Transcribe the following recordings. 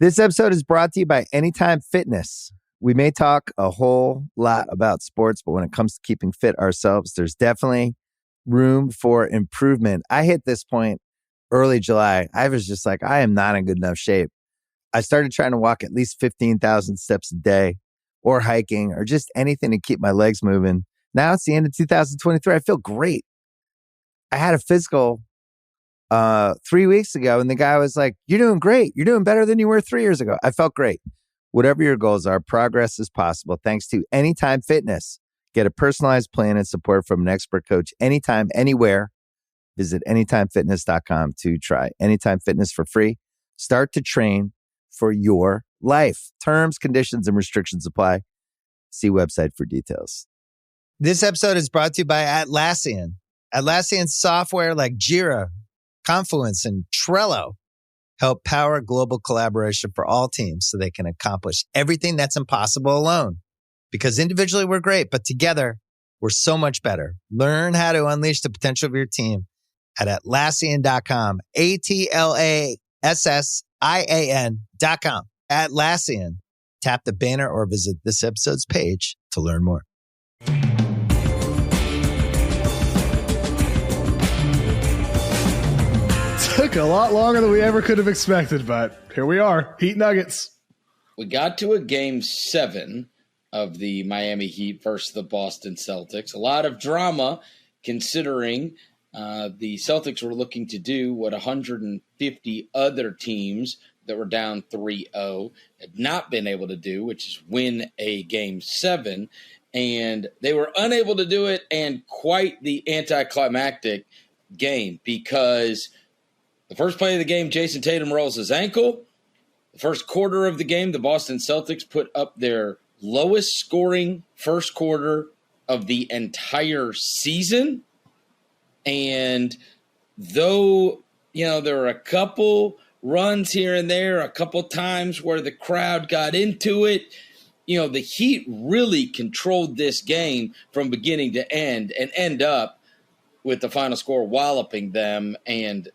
This episode is brought to you by Anytime Fitness. We may talk a whole lot about sports, but when it comes to keeping fit ourselves, there's definitely room for improvement. I hit this point early July. I was just like, I am not in good enough shape. I started trying to walk at least 15,000 steps a day or hiking or just anything to keep my legs moving. Now it's the end of 2023. I feel great. I had a physical 3 weeks ago, and the guy was like, "You're doing great. You're doing better than you were 3 years ago." I felt great. Whatever your goals are, progress is possible thanks to Anytime Fitness. Get a personalized plan and support from an expert coach anytime, anywhere. Visit anytimefitness.com to try Anytime Fitness for free. Start to train for your life. Terms, conditions, and restrictions apply. See website for details. This episode is brought to you by Atlassian. Atlassian software like Jira, Confluence, and Trello help power global collaboration for all teams so they can accomplish everything that's impossible alone. Because individually we're great, but together we're so much better. Learn how to unleash the potential of your team at Atlassian.com. Atlassian.com. Atlassian. Tap the banner or visit this episode's page to learn more. Took a lot longer than we ever could have expected, but here we are. Heat Nuggets. We got to a game 7 of the Miami Heat versus the Boston Celtics. A lot of drama considering the Celtics were looking to do what 150 other teams that were down 3-0 had not been able to do, which is win a game 7. And they were unable to do it, and quite the anticlimactic game, because the first play of the game, Jason Tatum rolls his ankle. The first quarter of the game, the Boston Celtics put up their lowest scoring first quarter of the entire season. And though, there were a couple runs here and there, a couple times where the crowd got into it, the Heat really controlled this game from beginning to end and end up with the final score walloping them. And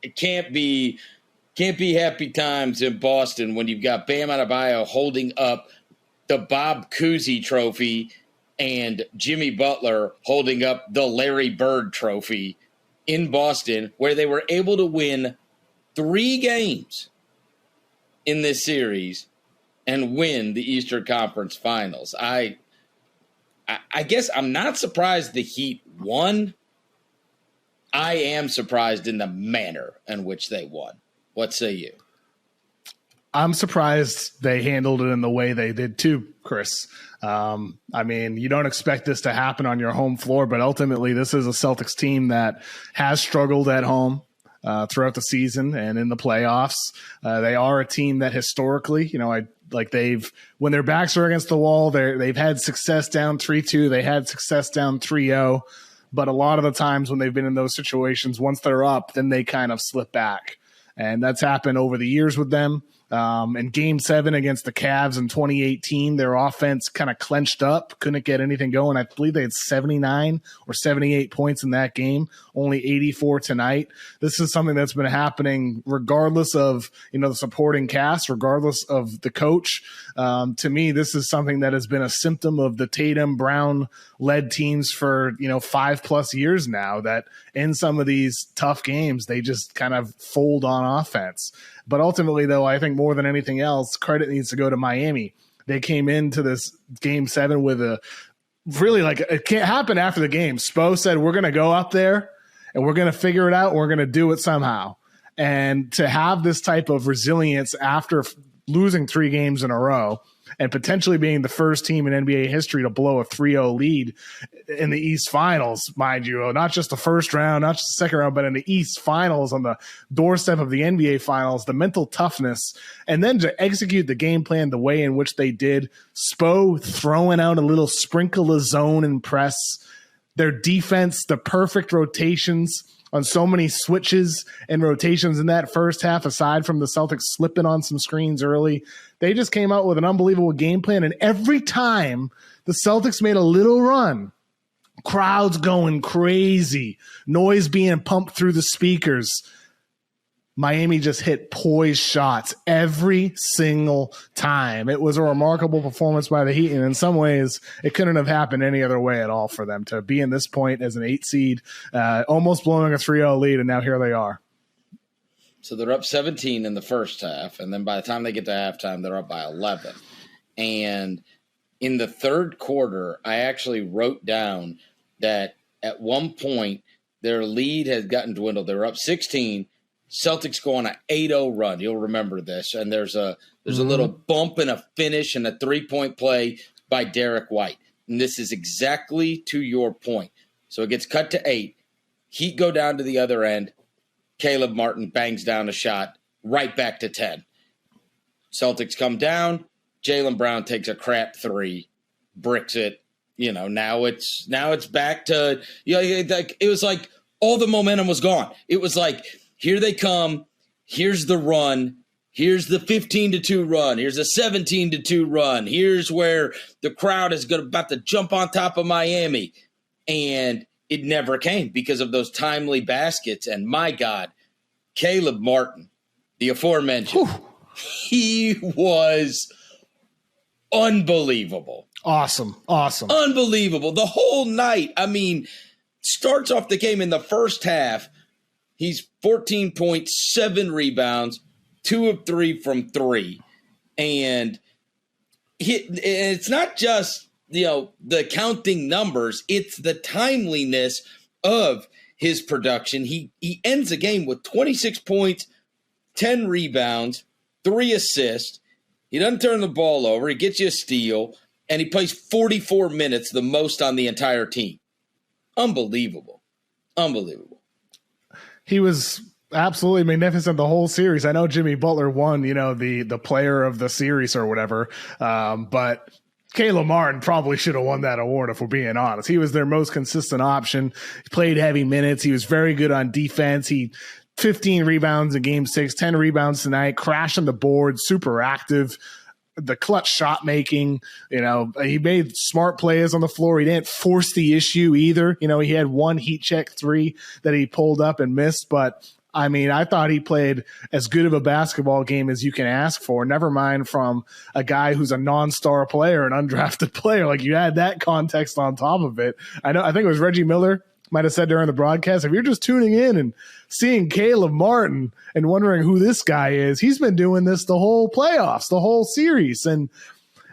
it can't be happy times in Boston when you've got Bam Adebayo holding up the Bob Cousy trophy and Jimmy Butler holding up the Larry Bird trophy in Boston, where they were able to win 3 games in this series and win the Eastern Conference Finals. I guess I'm not surprised the Heat won. I am surprised in the manner in which they won. What say you? I'm surprised they handled it in the way they did too, Chris. You don't expect this to happen on your home floor, but ultimately this is a Celtics team that has struggled at home throughout the season and in the playoffs. They are a team that historically, when their backs are against the wall, they've had success down 3-2. They had success down 3-0. But a lot of the times when they've been in those situations, once they're up, then they kind of slip back. And that's happened over the years with them. In Game 7 against the Cavs in 2018, their offense kind of clenched up, couldn't get anything going. I believe they had 79 or 78 points in that game, only 84 tonight. This is something that's been happening regardless of, the supporting cast, regardless of the coach. To me, this is something that has been a symptom of the Tatum Brown-led teams for, 5+ years now, that in some of these tough games, they just kind of fold on offense. But ultimately, though, I think more than anything else, credit needs to go to Miami. They came into this Game 7 with it can't happen after the game. Spo said, we're going to go up there and we're going to figure it out. And we're going to do it somehow. And to have this type of resilience after losing 3 games in a row and potentially being the first team in NBA history to blow a 3-0 lead in the East Finals, mind you, not just the first round, not just the second round, but in the East Finals on the doorstep of the NBA Finals, the mental toughness, and then to execute the game plan the way in which they did, Spo throwing out a little sprinkle of zone and press, their defense, the perfect rotations on so many switches and rotations in that first half, aside from the Celtics slipping on some screens early. They just came out with an unbelievable game plan, and every time the Celtics made a little run, crowds going crazy, noise being pumped through the speakers, Miami just hit poised shots every single time. It was a remarkable performance by the Heat, and in some ways, it couldn't have happened any other way at all for them to be in this point as an 8 seed, almost blowing a 3-0 lead, and now here they are. So they're up 17 in the first half, and then by the time they get to halftime, they're up by 11. And in the third quarter, I actually wrote down that at one point, their lead had gotten dwindled. They were up 16. Celtics go on an 8-0 run. You'll remember this. And there's a little bump and a finish and a three-point play by Derek White. And this is exactly to your point. So it gets cut to 8. Heat go down to the other end. Caleb Martin bangs down a shot right back to 10. Celtics come down. Jaylen Brown takes a crap 3, bricks it. Now it's back to it was like all the momentum was gone. It was like, here they come. Here's the run. Here's the 15-2 run. Here's a 17-2 run. Here's where the crowd is about to jump on top of Miami. And it never came because of those timely baskets. And my God, Caleb Martin, the aforementioned, he was unbelievable. Awesome. Unbelievable. The whole night. I mean, starts off the game in the first half. He's 14 points, 7 rebounds, 2 of 3 from 3. And it's not just, the counting numbers. It's the timeliness of his production. He ends the game with 26 points, 10 rebounds, 3 assists. He doesn't turn the ball over. He gets you a steal. And he plays 44 minutes, the most on the entire team. Unbelievable. He was absolutely magnificent the whole series. I know Jimmy Butler won, the player of the series or whatever. But Caleb Martin probably should have won that award if we're being honest. He was their most consistent option. He played heavy minutes. He was very good on defense. 15 rebounds in game 6, 10 rebounds tonight, crashing the board, super active. The clutch shot making, he made smart plays on the floor. He didn't force the issue either. He had one heat check 3 that he pulled up and missed, but I mean, I thought he played as good of a basketball game as you can ask for. Never mind from a guy who's a non-star player, an undrafted player. Like, you had that context on top of it. I think it was Reggie Miller might have said during the broadcast, if you're just tuning in and seeing Caleb Martin and wondering who this guy is, he's been doing this the whole playoffs, the whole series. And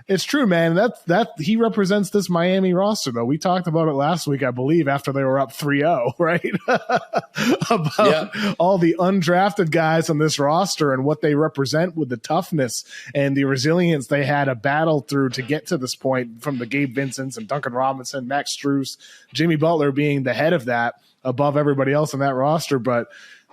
it's true, man. That he represents this Miami roster, though. We talked about it last week, I believe, after they were up 3-0, right? About all the undrafted guys on this roster and what they represent with the toughness and the resilience they had to battle through to get to this point, from the Gabe Vincents and Duncan Robinson, Max Strus, Jimmy Butler being the head of that above everybody else on that roster. But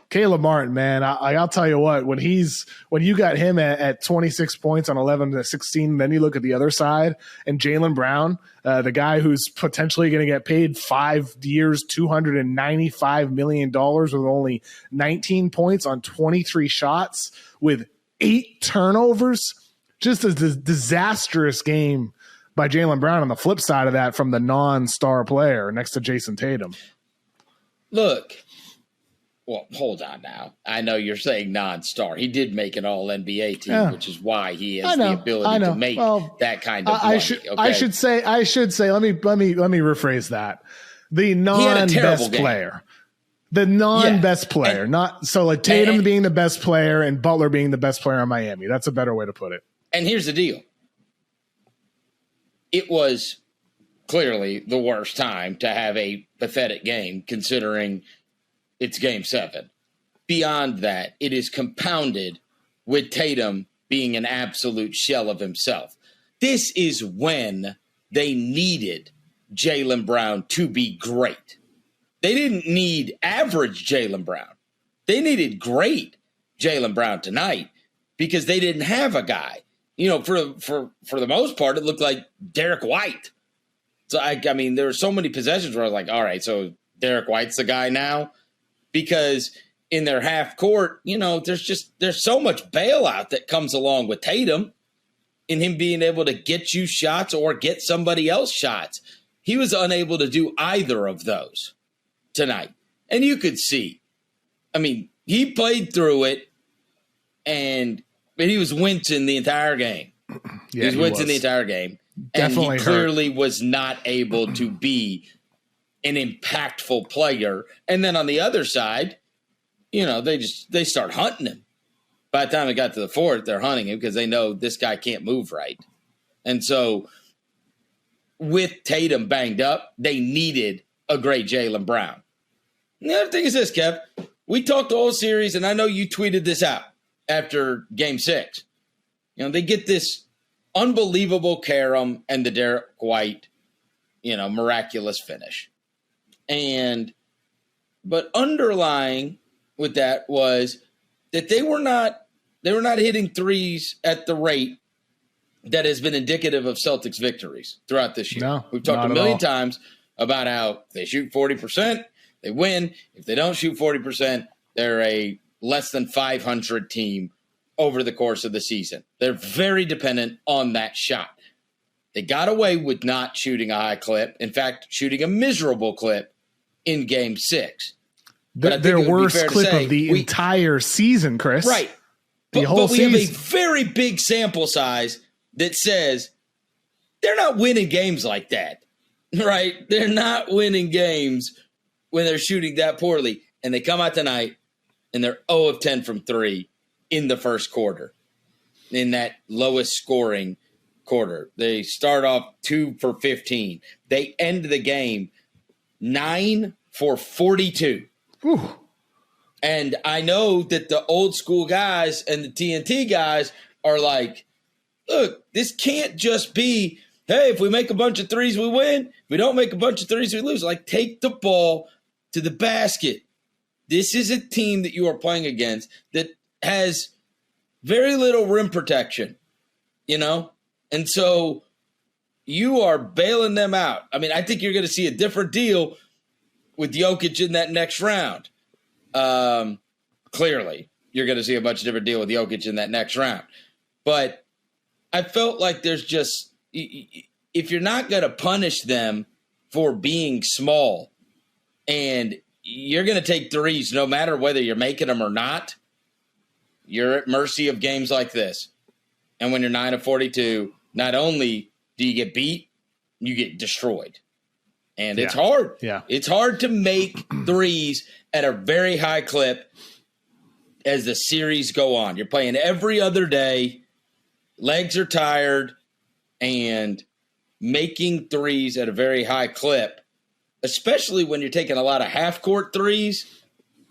Caleb Martin, man, I'll tell you what, when you got him at 26 points on 11 to 16, then you look at the other side and Jaylen Brown, the guy who's potentially going to get paid 5 years, $295 million with only 19 points on 23 shots with 8 turnovers. Just a disastrous game by Jaylen Brown on the flip side of that from the non-star player next to Jason Tatum. Look. Well, hold on now. I know you're saying non-star. He did make an all-NBA team, which is why he has the ability to make that kind of money. I should say. Let me rephrase that. The non-best player, the non-best player, not so like Tatum being the best player and Butler being the best player in Miami. That's a better way to put it. And here's the deal: it was clearly the worst time to have a pathetic game, considering it's game 7. Beyond that, it is compounded with Tatum being an absolute shell of himself. This is when they needed Jaylen Brown to be great. They didn't need average Jaylen Brown. They needed great Jaylen Brown tonight because they didn't have a guy. For the most part, it looked like Derek White. So, I mean, there were so many possessions where I was like, all right, so Derek White's the guy now? Because in their half court, there's so much bailout that comes along with Tatum in him being able to get you shots or get somebody else shots. He was unable to do either of those tonight. And you could see, I mean, He played through it, but he was wincing the entire game. Yeah, he was wincing the entire game. Definitely and he clearly was not able to be an impactful player. And then on the other side, they start hunting him. By the time it got to the fourth, they're hunting him because they know this guy can't move right. And so with Tatum banged up, they needed a great Jaylen Brown. And the other thing is this, Kev. We talked the whole series, and I know you tweeted this out after Game 6. They get this unbelievable Karam and the Derek White, miraculous finish. But underlying with that was that they were not hitting threes at the rate that has been indicative of Celtics victories throughout this year. No, we've talked a million times about how they shoot 40%, they win. If they don't shoot 40%, they're a less than 500 team over the course of the season. They're very dependent on that shot. They got away with not shooting a high clip. In fact, shooting a miserable clip in Game 6. Their worst clip of the entire season, Chris. Right. But we have a very big sample size that says they're not winning games like that, right? They're not winning games when they're shooting that poorly. And they come out tonight, and they're 0 of 10 from 3 in the first quarter, in that lowest scoring quarter. They start off 2 for 15. They end the game 9 for 42. Whew. And I know that the old school guys and the TNT guys are like, look, this can't just be, hey, if we make a bunch of threes, we win. If we don't make a bunch of threes, we lose. Like, take the ball to the basket. This is a team that you are playing against that has very little rim protection, And so you are bailing them out. I mean, I think you're going to see a different deal with Jokic in that next round. Clearly, you're going to see a much different deal with Jokic in that next round. But I felt like there's just – if you're not going to punish them for being small and you're going to take threes no matter whether you're making them or not, you're at mercy of games like this. And when you're 9 of 42, not only do you get beat, you get destroyed. And it's hard. Yeah. It's hard to make threes at a very high clip as the series go on. You're playing every other day. Legs are tired. And making threes at a very high clip, especially when you're taking a lot of half-court threes,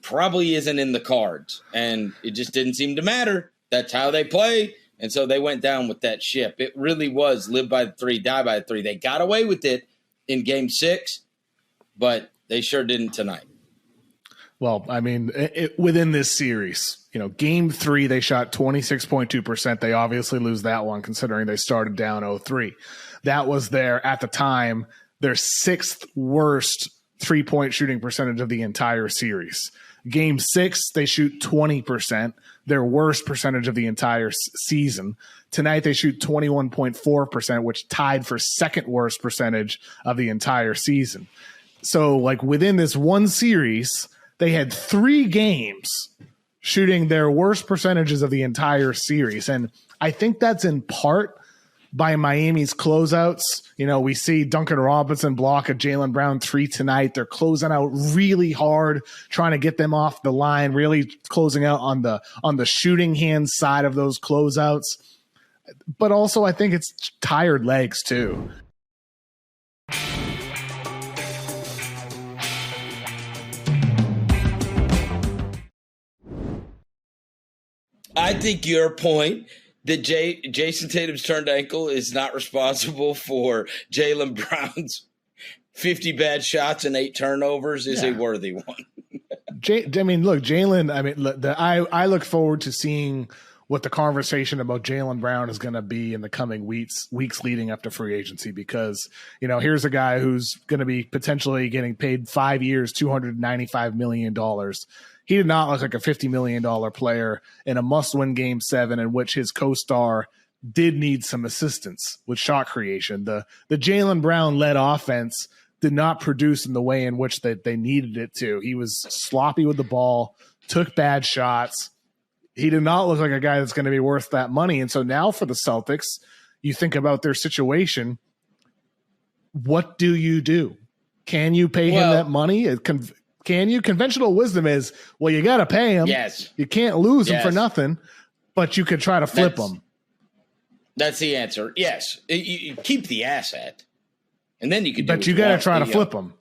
probably isn't in the cards. And it just didn't seem to matter. That's how they play. And so they went down with that ship. It really was live by the three, die by the three. They got away with it in Game 6, but they sure didn't tonight. Well, I mean, within this series, Game 3, they shot 26.2%. They obviously lose that one considering they started down 0-3. That was at the time, their 6th worst three-point shooting percentage of the entire series. Game 6, they shoot 20%, their worst percentage of the entire season. Tonight, they shoot 21.4%, which tied for second worst percentage of the entire season. So, within this one series, they had 3 games shooting their worst percentages of the entire series. And I think that's in part by Miami's closeouts. We see Duncan Robinson block a Jaylen Brown 3 tonight. They're closing out really hard, trying to get them off the line, really closing out on the shooting hand side of those closeouts. But also I think it's tired legs too. I think your point that Jason Tatum's turned ankle is not responsible for Jaylen Brown's 50 bad shots and 8 turnovers is a worthy one. Jaylen, I look forward to seeing what the conversation about Jaylen Brown is going to be in the coming weeks leading up to free agency, because, here's a guy who's going to be potentially getting paid 5 years, $295 million. He did not look like a $50 million player in a must-win Game 7 in which his co-star did need some assistance with shot creation. The Jaylen Brown-led offense did not produce in the way in which they needed it to. He was sloppy with the ball. took bad shots. He did not look like a guy that's going to be worth that money. And so now for the Celtics, you think about their situation. What do you do? Can you pay him that money? Can you? Conventional wisdom is, well, you got to pay him. Yes. You can't lose him for nothing, but you could try to flip him. That's the answer. Yes. You keep the asset, and then you can. But you got to try to flip him.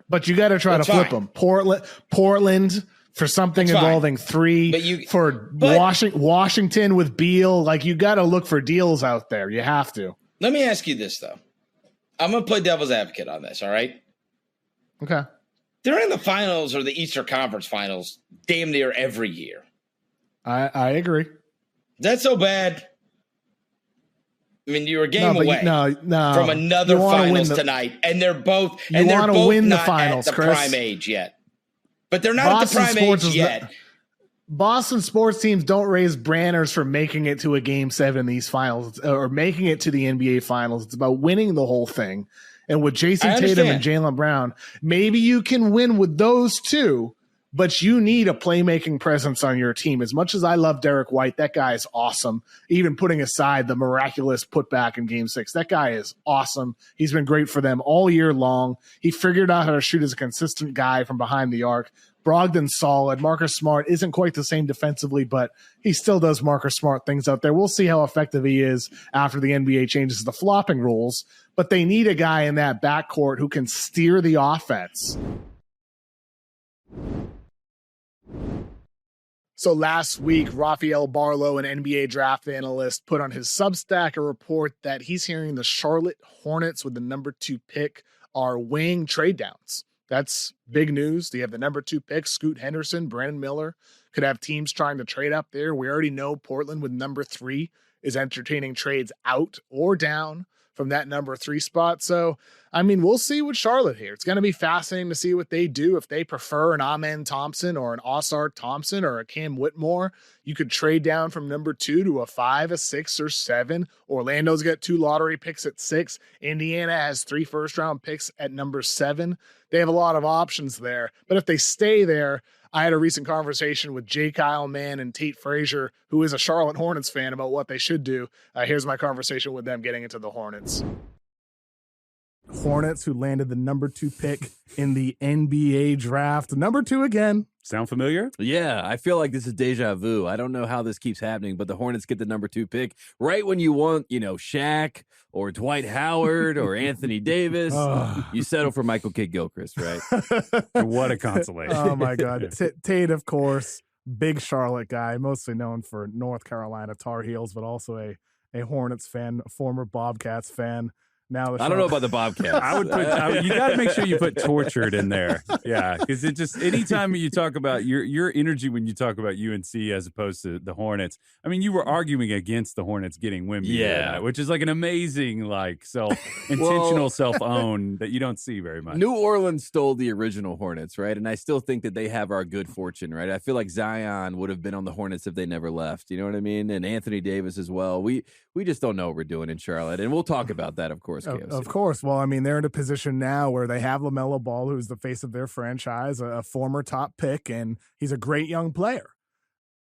But you got to try to flip him. Portland for something involving three. Washington with Beal. Like, you got to look for deals out there. You have to. Let me ask you this though. I'm going to play devil's advocate on this. All right. Okay. They're in the finals or the Eastern Conference Finals damn near every year. I agree. That's so bad. I mean, you're a game away from another finals tonight, and they're both win the not finals, at the Chris. prime age yet. But they're not at the prime age yet. Boston sports teams don't raise banners for making it to a game 7 in these finals or making it to the NBA finals. It's about winning the whole thing. And with Jason Tatum and Jaylen Brown, maybe you can win with those two, but you need a playmaking presence on your team. As much as I love Derek White, that guy is awesome. Even putting aside the miraculous putback in game 6, that guy is awesome. He's been great for them all year long. He figured out how to shoot as a consistent guy from behind the arc. Brogdon's solid. Marcus Smart isn't quite the same defensively, but he still does Marcus Smart things out there. We'll see how effective he is after the NBA changes the flopping rules, but they need a guy in that backcourt who can steer the offense. So last week, Rafael Barlow, an NBA draft analyst, put on his Substack a report that he's hearing the Charlotte Hornets with the number 2 pick are weighing trade downs. That's big news. They have the number 2 pick, Scoot Henderson, Brandon Miller. Could have teams trying to trade up there. We already know Portland with number 3 is entertaining trades out or down from that number 3 spot. So, I mean, we'll see with Charlotte here. It's going to be fascinating to see what they do. If they prefer an Amen Thompson or an Osar Thompson or a Cam Whitmore, you could trade down from number 2 to a 5, a 6, or 7. Orlando's got 2 lottery picks at 6. Indiana has 3 first-round picks at number 7. They have a lot of options there. But if they stay there, I had a recent conversation with Kyle, Mann, and Tate Frazier, who is a Charlotte Hornets fan, about what they should do. Here's my conversation with them getting into the Hornets. Hornets, who landed the number 2 pick in the NBA draft. Number 2 again. Sound familiar? Yeah, I feel like this is deja vu. I don't know how this keeps happening, but the Hornets get the number 2 pick right when you want, Shaq or Dwight Howard or Anthony Davis. You settle for Michael Kidd-Gilchrist, right? What a consolation. Oh, my God. Tate, of course, big Charlotte guy, mostly known for North Carolina Tar Heels, but also a Hornets fan, a former Bobcats fan. Now I don't know about the Bobcats. I would put. You got to make sure you put tortured in there. Yeah, because it just anytime you talk about your energy when you talk about UNC as opposed to the Hornets. I mean, you were arguing against the Hornets getting Wemby, which is like an amazing intentional self-own that you don't see very much. New Orleans stole the original Hornets, right? And I still think that they have our good fortune, right? I feel like Zion would have been on the Hornets if they never left. You know what I mean? And Anthony Davis as well. We just don't know what we're doing in Charlotte, and we'll talk about that, of course. Of course. Well, I mean, they're in a position now where they have LaMelo Ball, who's the face of their franchise, a former top pick, and he's a great young player.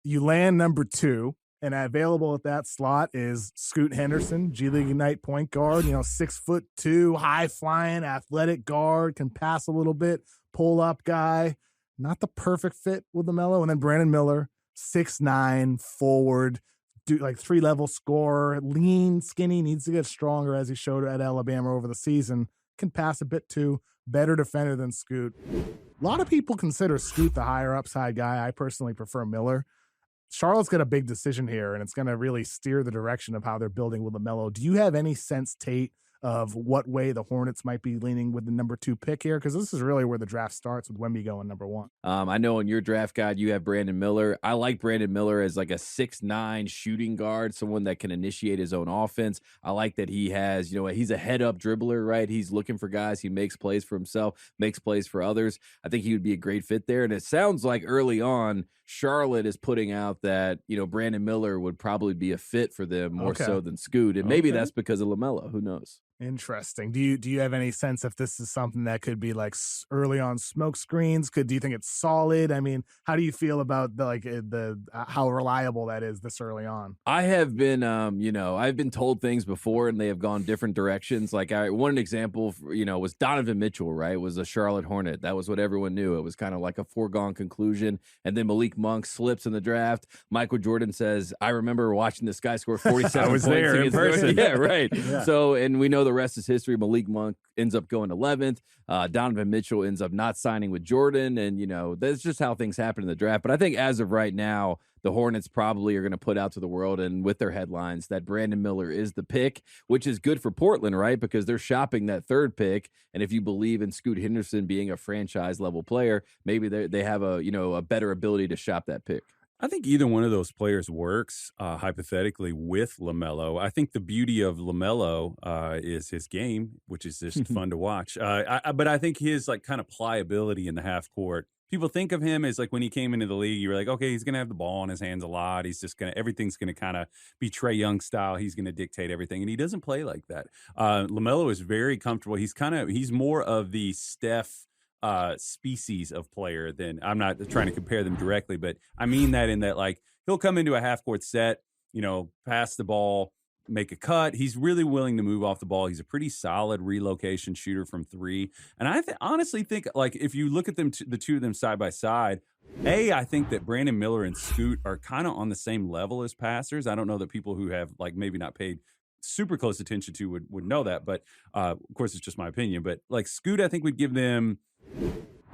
You land number 2, and available at that slot is Scoot Henderson, G League Ignite point guard, 6'2", high-flying, athletic guard, can pass a little bit, pull-up guy. Not the perfect fit with LaMelo. And then Brandon Miller, 6'9", forward, 3-level scorer, lean, skinny, needs to get stronger as he showed at Alabama over the season. Can pass a bit too. Better defender than Scoot. A lot of people consider Scoot the higher upside guy. I personally prefer Miller. Charlotte's got a big decision here, and it's going to really steer the direction of how they're building with LaMelo. Do you have any sense, Tate, of what way the Hornets might be leaning with the number 2 pick here? Because this is really where the draft starts with Wemby going number 1. I know in your draft guide you have Brandon Miller. I like Brandon Miller as like a 6'9" shooting guard, someone that can initiate his own offense. I like that he has, he's a head-up dribbler, right? He's looking for guys. He makes plays for himself, makes plays for others. I think he would be a great fit there. And it sounds like early on, Charlotte is putting out that, Brandon Miller would probably be a fit for them more so than Scoot. And maybe that's because of LaMelo. Who knows? Interesting. Do you have any sense if this is something that could be like early on smoke screens? Do you think it's solid? I mean, how do you feel about how reliable that is this early on? I have been, I've been told things before, and they have gone different directions. Like one example, was Donovan Mitchell, right? Was a Charlotte Hornet. That was what everyone knew. It was kind of like a foregone conclusion. And then Malik Monk slips in the draft. Michael Jordan says, "I remember watching this guy score 47 I was points there in person." Yeah, right. Yeah. So, and we know the rest is history. Malik Monk ends up going 11th. Donovan Mitchell ends up not signing with Jordan. And, that's just how things happen in the draft. But I think as of right now, the Hornets probably are going to put out to the world and with their headlines that Brandon Miller is the pick, which is good for Portland, right? Because they're shopping that third pick. And if you believe in Scoot Henderson being a franchise level player, maybe they have a better ability to shop that pick. I think either one of those players works, hypothetically, with LaMelo. I think the beauty of LaMelo is his game, which is just fun to watch. But I think his kind of pliability in the half court. People think of him as when he came into the league, you were like, okay, he's going to have the ball in his hands a lot. He's just everything's going to kind of be Trae Young style. He's going to dictate everything. And he doesn't play like that. LaMelo is very comfortable. He's more of the Steph species of player than, I'm not trying to compare them directly, but I mean that in that he'll come into a half court set, pass the ball, make a cut. He's really willing to move off the ball. He's a pretty solid relocation shooter from three. And I honestly think if you look at them, the two of them side by side, I think that Brandon Miller and Scoot are kind of on the same level as passers. I don't know that people who have maybe not paid super close attention to would know that, but of course it's just my opinion. But Scoot, I think would give them.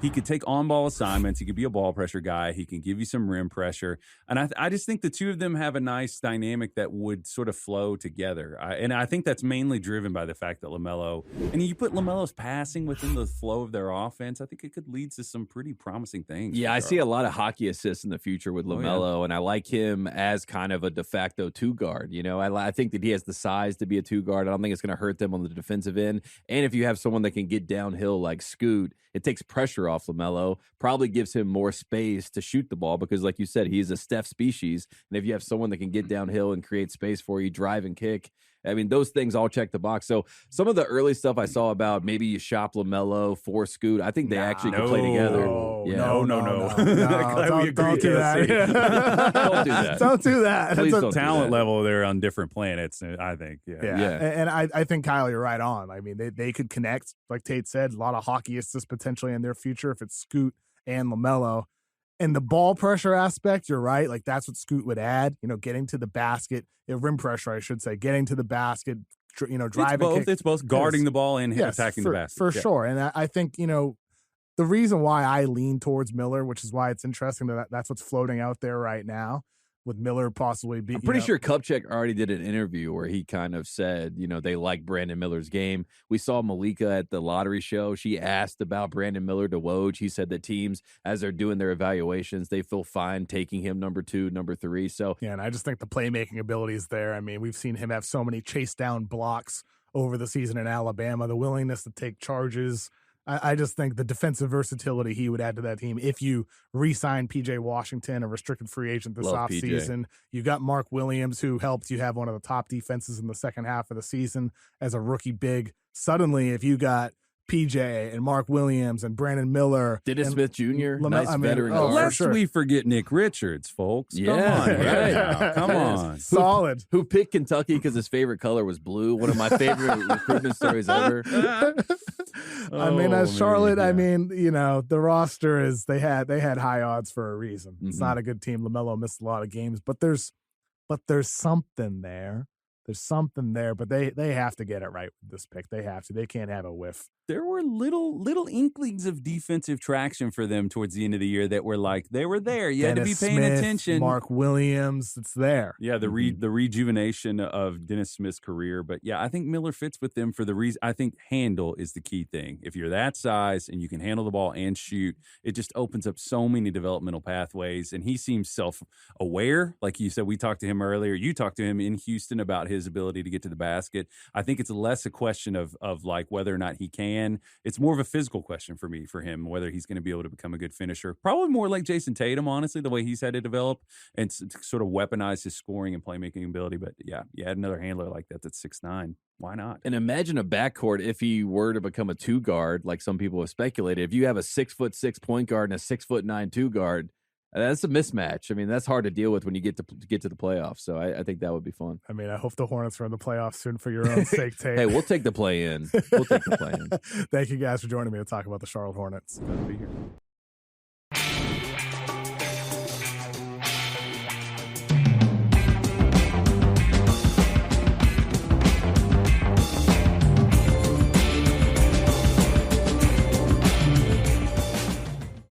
He could take on-ball assignments. He could be a ball pressure guy. He can give you some rim pressure. And I just think the two of them have a nice dynamic that would sort of flow together. And I think that's mainly driven by the fact that LaMelo, and you put LaMelo's passing within the flow of their offense, I think it could lead to some pretty promising things. Yeah, I see a lot of hockey assists in the future with LaMelo, and I like him as kind of a de facto two guard. I think that he has the size to be a two guard. I don't think it's going to hurt them on the defensive end. And if you have someone that can get downhill like Scoot, it takes pressure off LaMelo, probably gives him more space to shoot the ball because, like you said, he's a Steph species. And if you have someone that can get downhill and create space for you, drive and kick, I mean, those things all check the box. So some of the early stuff I saw about maybe you shop LaMelo for Scoot, I think they actually can play together. No. Don't do that. Don't do that. Don't do that. Please That's don't do Talent that. level, they're on different planets, I think. Yeah. And I think, Kyle, you're right on. I mean, they could connect, like Tate said, a lot of hockey assists potentially in their future if it's Scoot and LaMelo. And the ball pressure aspect, you're right. That's what Scoot would add, getting to the basket, rim pressure, I should say, getting to the basket, driving. It's both guarding the ball and attacking the basket. For sure. And I think, the reason why I lean towards Miller, which is why it's interesting that's what's floating out there right now, with Miller possibly being. I'm pretty sure Kupchak already did an interview where he kind of said, they like Brandon Miller's game. We saw Malika at the lottery show. She asked about Brandon Miller to Woj. He said that teams, as they're doing their evaluations, they feel fine taking him number 2, number 3. So yeah, and I just think the playmaking ability is there. I mean, we've seen him have so many chase down blocks over the season in Alabama, the willingness to take charges. I just think the defensive versatility he would add to that team. If you re-sign PJ Washington, a restricted free agent this offseason, you got Mark Williams, who helped you have one of the top defenses in the second half of the season as a rookie big. Suddenly, if you got PJ and Mark Williams and Brandon Miller, Dennis Smith Jr., nice veteran. Lest we forget Nick Richards, folks. Yeah, come on, right. Come on. Solid. Who picked Kentucky because his favorite color was blue? One of my favorite recruitment stories ever. I mean, as Charlotte, I mean, the roster is they had high odds for a reason. Mm-hmm. It's not a good team. LaMelo missed a lot of games, but there's something there. There's something there, but they have to get it right with this pick. They have to. They can't have a whiff. There were little inklings of defensive traction for them towards the end of the year that were they were there. You had to be paying attention. Mark Williams, it's there. Yeah, the rejuvenation of Dennis Smith's career. But yeah, I think Miller fits with them for the reason. I think handle is the key thing. If you're that size and you can handle the ball and shoot, it just opens up so many developmental pathways. And he seems self-aware. Like you said, we talked to him earlier. You talked to him in Houston about his ability to get to the basket. I think it's less a question of like whether or not he can. It's more of a physical question for him, whether he's going to be able to become a good finisher. Probably more like Jason Tatum, honestly, the way he's had to develop and sort of weaponize his scoring and playmaking ability. But yeah, you add another handler like that's 6'9". Why not? And imagine a backcourt if he were to become a 2 guard, like some people have speculated. If you have a 6'6" point guard and a 6'9" 2 guard, that's a mismatch. I mean, that's hard to deal with when you get to the playoffs. So I think that would be fun. I mean, I hope the Hornets are in the playoffs soon for your own sake, Tate. Hey, we'll take the play in. We'll take the play in. Thank you guys for joining me to talk about the Charlotte Hornets. Glad to be here.